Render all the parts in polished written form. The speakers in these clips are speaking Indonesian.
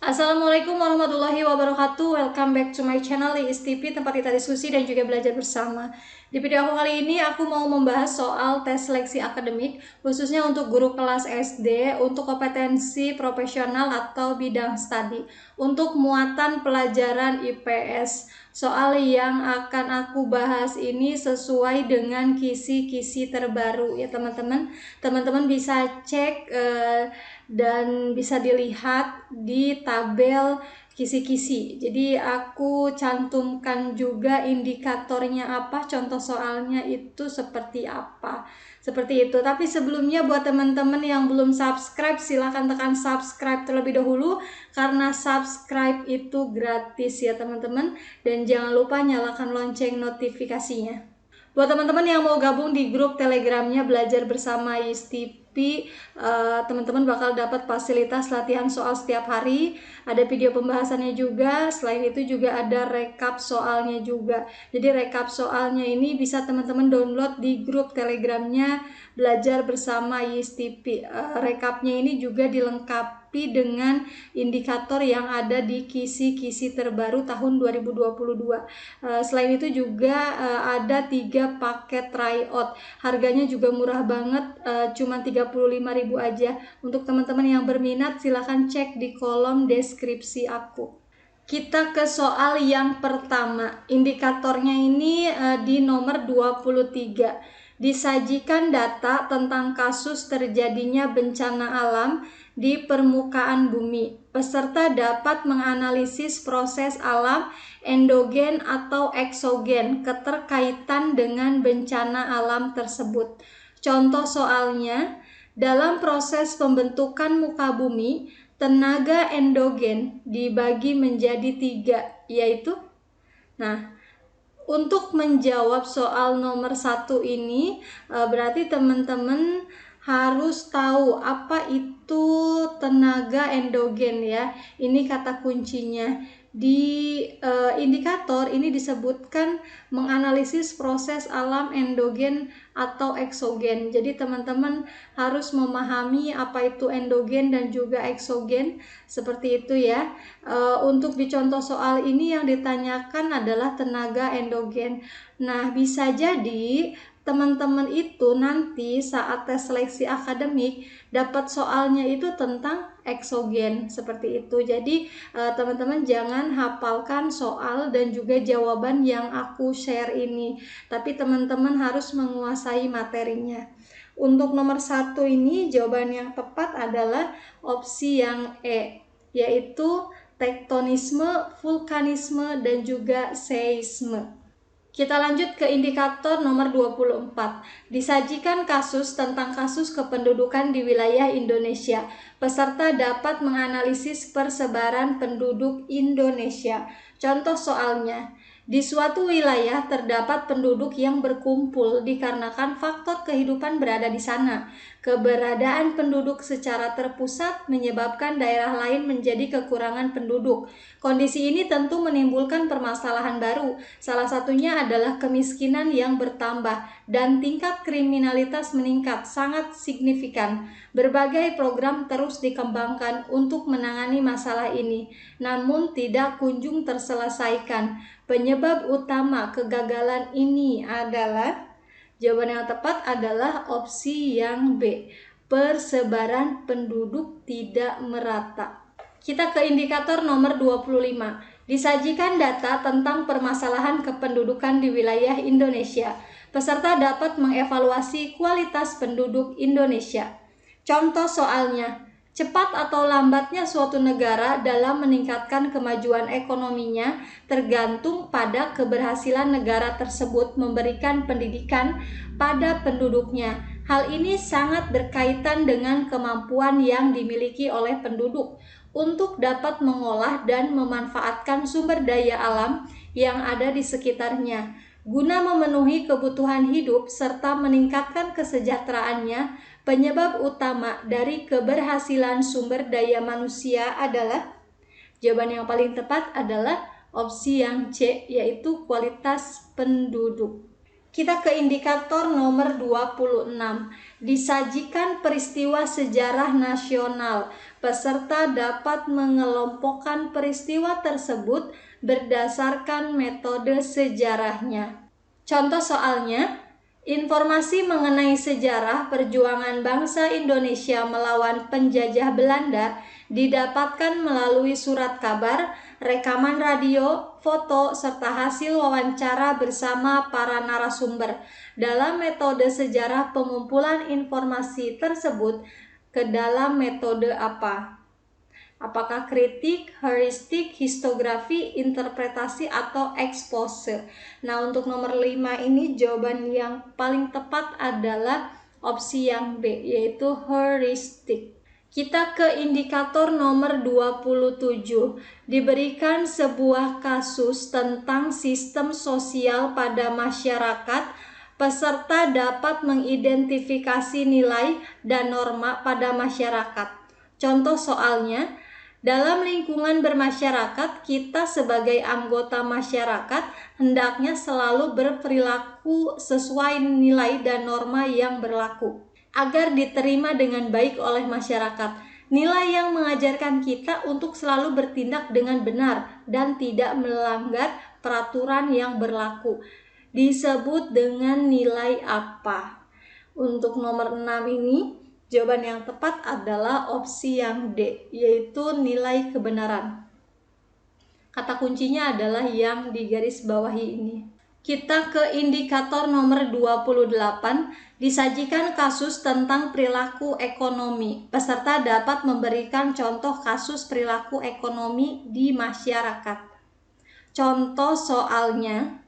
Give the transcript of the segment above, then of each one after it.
Assalamualaikum warahmatullahi wabarakatuh. Welcome back to my channel Iis TV, tempat kita diskusi dan juga belajar bersama. Di video aku kali ini aku mau membahas soal tes seleksi akademik, khususnya untuk guru kelas SD, untuk kompetensi profesional atau bidang studi, untuk muatan pelajaran IPS. Soal yang akan aku bahas ini sesuai dengan kisi-kisi terbaru ya teman-teman. Teman-teman bisa cek dan bisa dilihat di tabel kisi-kisi. Jadi aku cantumkan juga indikatornya apa, contoh soalnya itu seperti apa. Seperti itu. Tapi sebelumnya buat teman-teman yang belum subscribe, silahkan tekan subscribe terlebih dahulu karena subscribe itu gratis ya teman-teman. Dan jangan lupa nyalakan lonceng notifikasinya. Buat teman-teman yang mau gabung di grup telegramnya Belajar Bersama Iis TV, teman-teman bakal dapat fasilitas latihan soal setiap hari, ada video pembahasannya juga, selain itu juga ada rekap soalnya juga. Jadi rekap soalnya ini bisa teman-teman download di grup telegramnya Belajar Bersama Iis TV. Rekapnya ini juga dilengkapi dengan indikator yang ada di kisi-kisi terbaru tahun 2022. Selain itu juga ada 3 paket tryout, harganya juga murah banget, cuma 35.000 aja. Untuk teman-teman yang berminat silahkan cek di kolom deskripsi aku. Kita ke soal yang pertama. Indikatornya ini di nomor 23. Disajikan data tentang kasus terjadinya bencana alam di permukaan bumi. Peserta dapat menganalisis proses alam endogen atau eksogen keterkaitan dengan bencana alam tersebut. Contoh soalnya, dalam proses pembentukan muka bumi, tenaga endogen dibagi menjadi 3, yaitu untuk menjawab soal nomor 1 ini berarti teman-teman harus tahu apa itu tenaga endogen ya. Ini kata kuncinya. Di indikator ini disebutkan menganalisis proses alam endogen atau eksogen. Jadi teman-teman harus memahami apa itu endogen dan juga eksogen, seperti itu ya. Untuk di contoh soal ini yang ditanyakan adalah tenaga endogen. Nah, bisa jadi teman-teman itu nanti saat tes seleksi akademik dapat soalnya itu tentang eksogen, seperti itu. Jadi teman-teman jangan hafalkan soal dan juga jawaban yang aku share ini, tapi teman-teman harus menguasai materinya. Untuk nomor 1 ini jawaban yang tepat adalah opsi yang E, yaitu tektonisme, vulkanisme, dan juga seisme. Kita lanjut ke indikator nomor 24. Disajikan kasus tentang kasus kependudukan di wilayah Indonesia. Peserta dapat menganalisis persebaran penduduk Indonesia. Contoh soalnya, di suatu wilayah terdapat penduduk yang berkumpul dikarenakan faktor kehidupan berada di sana. Keberadaan penduduk secara terpusat menyebabkan daerah lain menjadi kekurangan penduduk. Kondisi ini tentu menimbulkan permasalahan baru. Salah satunya adalah kemiskinan yang bertambah dan tingkat kriminalitas meningkat sangat signifikan. Berbagai program terus dikembangkan untuk menangani masalah ini, namun tidak kunjung terselesaikan. Penyebab utama kegagalan ini adalah, jawaban yang tepat adalah opsi yang B, persebaran penduduk tidak merata. Kita ke indikator nomor 25. Disajikan data tentang permasalahan kependudukan di wilayah Indonesia. Peserta dapat mengevaluasi kualitas penduduk Indonesia. Contoh soalnya, cepat atau lambatnya suatu negara dalam meningkatkan kemajuan ekonominya tergantung pada keberhasilan negara tersebut memberikan pendidikan pada penduduknya. Hal ini sangat berkaitan dengan kemampuan yang dimiliki oleh penduduk untuk dapat mengolah dan memanfaatkan sumber daya alam yang ada di sekitarnya guna memenuhi kebutuhan hidup serta meningkatkan kesejahteraannya. Penyebab utama dari keberhasilan sumber daya manusia adalah, jawaban yang paling tepat adalah opsi yang C, yaitu kualitas penduduk. Kita ke indikator nomor 26. Disajikan peristiwa sejarah nasional. Peserta dapat mengelompokkan peristiwa tersebut berdasarkan metode sejarahnya. Contoh soalnya, informasi mengenai sejarah perjuangan bangsa Indonesia melawan penjajah Belanda didapatkan melalui surat kabar, rekaman radio, foto, serta hasil wawancara bersama para narasumber. Dalam metode sejarah, pengumpulan informasi tersebut ke dalam metode apa? Apakah kritik, heuristik, histografi, interpretasi, atau expose? Nah, untuk nomor 5 ini jawaban yang paling tepat adalah opsi yang B, yaitu heuristik. Kita ke indikator nomor 27. Diberikan sebuah kasus tentang sistem sosial pada masyarakat. Peserta dapat mengidentifikasi nilai dan norma pada masyarakat. Contoh soalnya, dalam lingkungan bermasyarakat, kita sebagai anggota masyarakat hendaknya selalu berperilaku sesuai nilai dan norma yang berlaku, agar diterima dengan baik oleh masyarakat. Nilai yang mengajarkan kita untuk selalu bertindak dengan benar dan tidak melanggar peraturan yang berlaku disebut dengan nilai apa? Untuk nomor 6 ini, jawaban yang tepat adalah opsi yang D, yaitu nilai kebenaran. Kata kuncinya adalah yang digaris bawahi ini. Kita ke indikator nomor 28, disajikan kasus tentang perilaku ekonomi. Peserta dapat memberikan contoh kasus perilaku ekonomi di masyarakat. Contoh soalnya,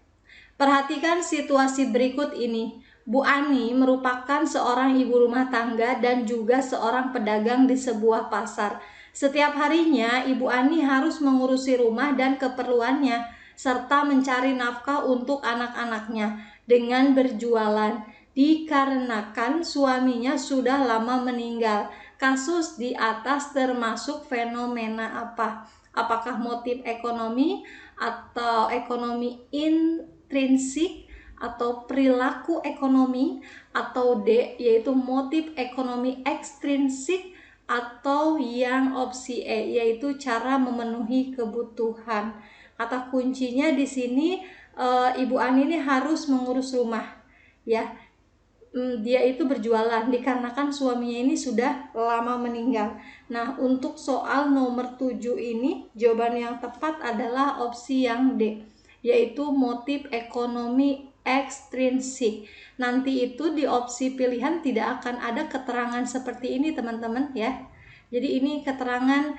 perhatikan situasi berikut ini. Bu Ani merupakan seorang ibu rumah tangga dan juga seorang pedagang di sebuah pasar. Setiap harinya, Ibu Ani harus mengurusi rumah dan keperluannya, serta mencari nafkah untuk anak-anaknya dengan berjualan. Dikarenakan suaminya sudah lama meninggal. Kasus di atas termasuk fenomena apa? Apakah motif ekonomi atau ekonomi intrinsik, atau perilaku ekonomi, atau D, yaitu motif ekonomi ekstrinsik, atau yang opsi E, yaitu cara memenuhi kebutuhan. Kata kuncinya di sini Ibu Ani ini harus mengurus rumah, ya. Dia itu berjualan dikarenakan suaminya ini sudah lama meninggal. Nah, untuk soal nomor 7 ini jawaban yang tepat adalah opsi yang D, yaitu motif ekonomi ekstrinsik. Nanti itu di opsi pilihan tidak akan ada keterangan seperti ini teman-teman ya. Jadi ini keterangan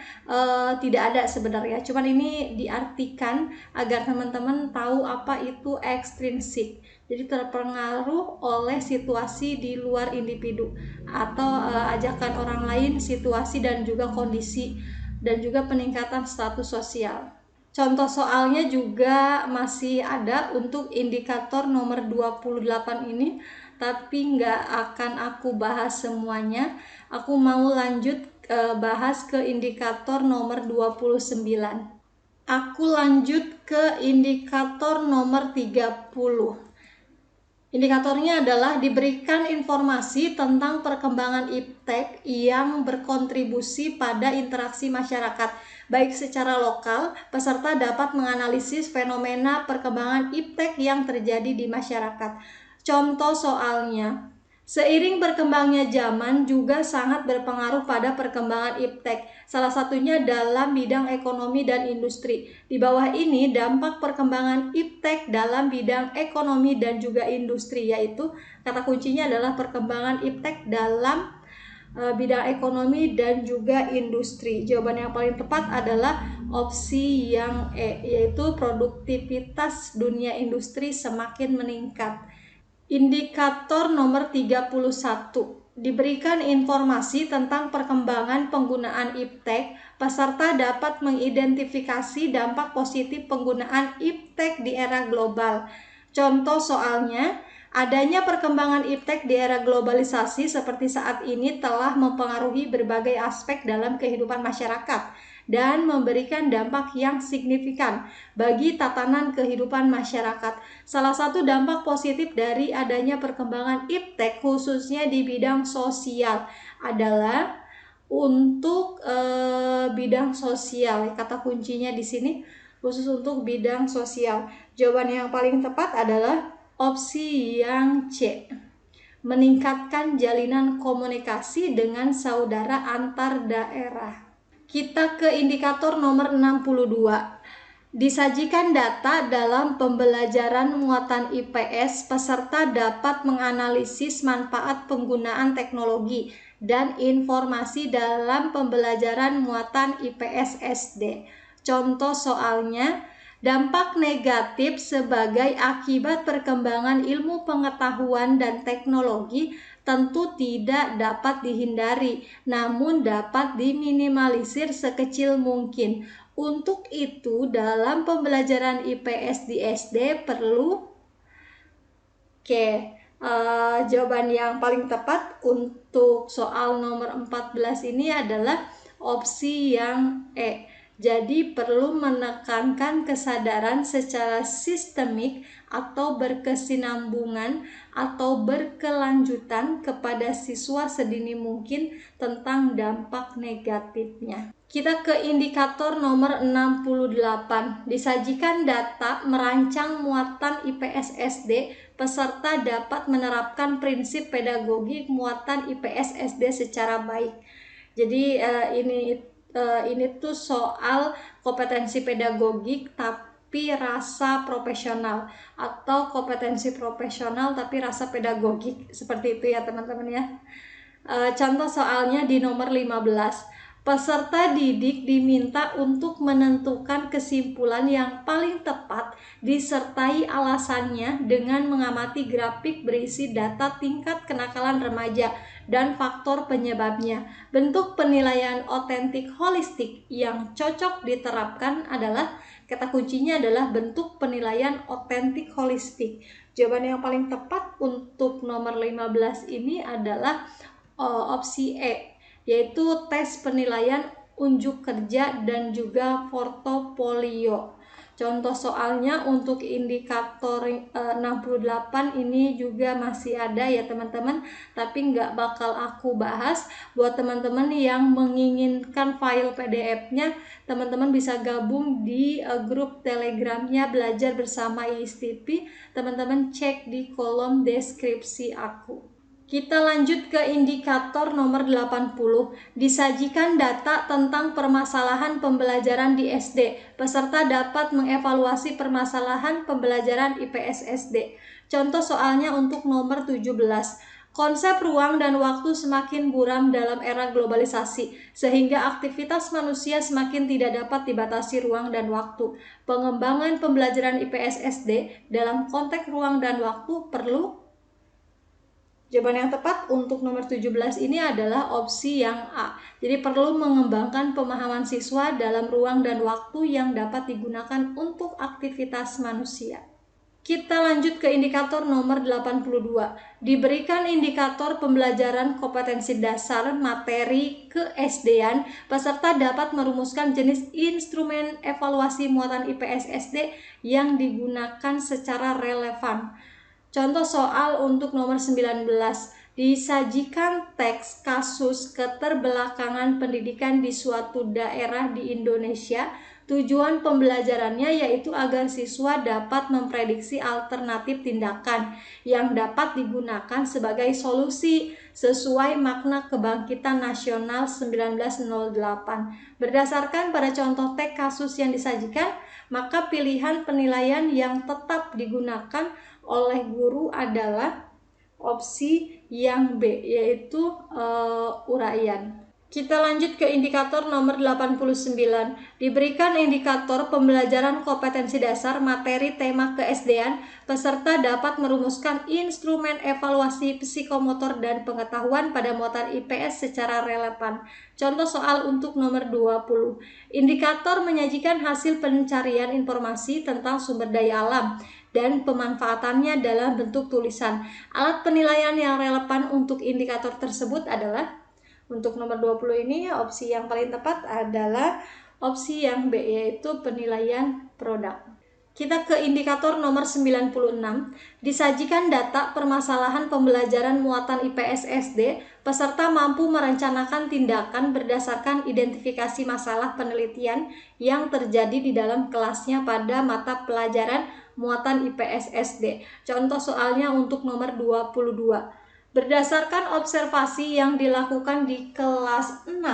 tidak ada sebenarnya, cuman ini diartikan agar teman-teman tahu apa itu ekstrinsik. Jadi terpengaruh oleh situasi di luar individu atau ajakan orang lain, situasi dan juga kondisi, dan juga peningkatan status sosial. Contoh soalnya juga masih ada untuk indikator nomor 28 ini, tapi nggak akan aku bahas semuanya. Aku mau lanjut bahas ke indikator nomor 29. Aku lanjut ke indikator nomor 30. Indikatornya adalah diberikan informasi tentang perkembangan iptek yang berkontribusi pada interaksi masyarakat. Baik secara lokal, peserta dapat menganalisis fenomena perkembangan iptek yang terjadi di masyarakat. Contoh soalnya, seiring berkembangnya zaman juga sangat berpengaruh pada perkembangan iptek, salah satunya dalam bidang ekonomi dan industri. Di bawah ini dampak perkembangan iptek dalam bidang ekonomi dan juga industri, yaitu kata kuncinya adalah perkembangan iptek dalam bidang ekonomi dan juga industri. Jawaban yang paling tepat adalah opsi yang E, yaitu produktivitas dunia industri semakin meningkat. Indikator nomor 31. Diberikan informasi tentang perkembangan penggunaan iptek. Peserta dapat mengidentifikasi dampak positif penggunaan iptek di era global. Contoh soalnya, adanya perkembangan iptek di era globalisasi seperti saat ini telah mempengaruhi berbagai aspek dalam kehidupan masyarakat dan memberikan dampak yang signifikan bagi tatanan kehidupan masyarakat. Salah satu dampak positif dari adanya perkembangan iptek khususnya di bidang sosial adalah untuk bidang sosial. Kata kuncinya di sini khusus untuk bidang sosial. Jawaban yang paling tepat adalah opsi yang C. Meningkatkan jalinan komunikasi dengan saudara antar daerah. Kita ke indikator nomor 62. Disajikan data dalam pembelajaran muatan IPS, peserta dapat menganalisis manfaat penggunaan teknologi dan informasi dalam pembelajaran muatan IPS SD. Contoh soalnya, dampak negatif sebagai akibat perkembangan ilmu pengetahuan dan teknologi tentu tidak dapat dihindari, namun dapat diminimalisir sekecil mungkin. Untuk itu, dalam pembelajaran IPS di SD perlu jawaban yang paling tepat untuk soal nomor 14 ini adalah opsi yang E. Jadi perlu menekankan kesadaran secara sistemik atau berkesinambungan atau berkelanjutan kepada siswa sedini mungkin tentang dampak negatifnya. Kita ke indikator nomor 68. Disajikan data merancang muatan IPS SD, peserta dapat menerapkan prinsip pedagogi muatan IPS SD secara baik. Jadi ini tuh soal kompetensi pedagogik tapi rasa profesional, atau kompetensi profesional tapi rasa pedagogik, seperti itu ya teman-teman ya. Contoh soalnya di nomor 15. Peserta didik diminta untuk menentukan kesimpulan yang paling tepat disertai alasannya dengan mengamati grafik berisi data tingkat kenakalan remaja dan faktor penyebabnya. Bentuk penilaian otentik holistik yang cocok diterapkan adalah, kata kuncinya adalah bentuk penilaian otentik holistik. Jawaban yang paling tepat untuk nomor 15 ini adalah opsi E, yaitu tes penilaian unjuk kerja dan juga portofolio. Contoh soalnya untuk indikator 68 ini juga masih ada ya teman-teman, tapi nggak bakal aku bahas. Buat teman-teman yang menginginkan file PDF-nya, teman-teman bisa gabung di grup Telegramnya Belajar Bersama ISTP. Teman-teman cek di kolom deskripsi aku. Kita lanjut ke indikator nomor 80. Disajikan data tentang permasalahan pembelajaran di SD. Peserta dapat mengevaluasi permasalahan pembelajaran IPS SD. Contoh soalnya untuk nomor 17. Konsep ruang dan waktu semakin buram dalam era globalisasi, sehingga aktivitas manusia semakin tidak dapat dibatasi ruang dan waktu. Pengembangan pembelajaran IPS SD dalam konteks ruang dan waktu perlu. Jawaban yang tepat untuk nomor 17 ini adalah opsi yang A. Jadi perlu mengembangkan pemahaman siswa dalam ruang dan waktu yang dapat digunakan untuk aktivitas manusia. Kita lanjut ke indikator nomor 82. Diberikan indikator pembelajaran kompetensi dasar materi ke-SD-an, peserta dapat merumuskan jenis instrumen evaluasi muatan IPS SD yang digunakan secara relevan. Contoh soal untuk nomor 19. Disajikan teks kasus keterbelakangan pendidikan di suatu daerah di Indonesia. Tujuan pembelajarannya yaitu agar siswa dapat memprediksi alternatif tindakan yang dapat digunakan sebagai solusi sesuai makna kebangkitan nasional 1908. Berdasarkan pada contoh teks kasus yang disajikan, maka pilihan penilaian yang tetap digunakan oleh guru adalah opsi yang B, yaitu uraian. Kita lanjut ke indikator nomor 89. Diberikan indikator pembelajaran kompetensi dasar materi tema ke-SD-an, peserta dapat merumuskan instrumen evaluasi psikomotor dan pengetahuan pada muatan IPS secara relevan. Contoh soal untuk nomor 20. Indikator menyajikan hasil pencarian informasi tentang sumber daya alam dan pemanfaatannya dalam bentuk tulisan. Alat penilaian yang relevan untuk indikator tersebut adalah, untuk nomor 20 ini opsi yang paling tepat adalah opsi yang B, yaitu penilaian produk. Kita ke indikator nomor 96. Disajikan data permasalahan pembelajaran muatan IPS SD. Peserta mampu merencanakan tindakan berdasarkan identifikasi masalah penelitian yang terjadi di dalam kelasnya pada mata pelajaran muatan IPS SD. Contoh soalnya untuk nomor 22. Berdasarkan observasi yang dilakukan di kelas 6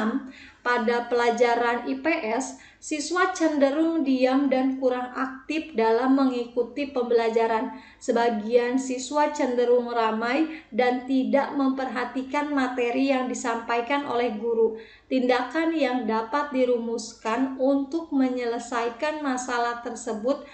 pada pelajaran IPS, siswa cenderung diam dan kurang aktif dalam mengikuti pembelajaran. Sebagian siswa cenderung ramai dan tidak memperhatikan materi yang disampaikan oleh guru. Tindakan yang dapat dirumuskan untuk menyelesaikan masalah tersebut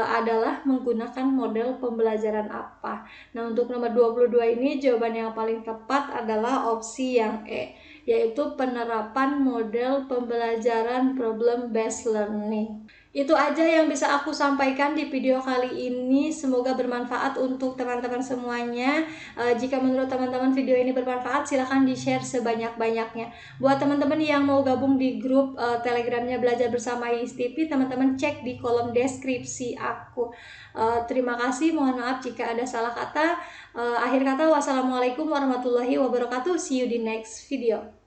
adalah menggunakan model pembelajaran apa. Nah, untuk nomor 22 ini jawaban yang paling tepat adalah opsi yang E, yaitu penerapan model pembelajaran problem based learning. Itu aja yang bisa aku sampaikan di video kali ini. Semoga bermanfaat untuk teman-teman semuanya. Jika menurut teman-teman video ini bermanfaat, silahkan di-share sebanyak-banyaknya. Buat teman-teman yang mau gabung di grup Telegramnya Belajar Bersama ISTP, teman-teman cek di kolom deskripsi aku. Terima kasih, mohon maaf jika ada salah kata. Akhir kata, wassalamualaikum warahmatullahi wabarakatuh. See you di next video.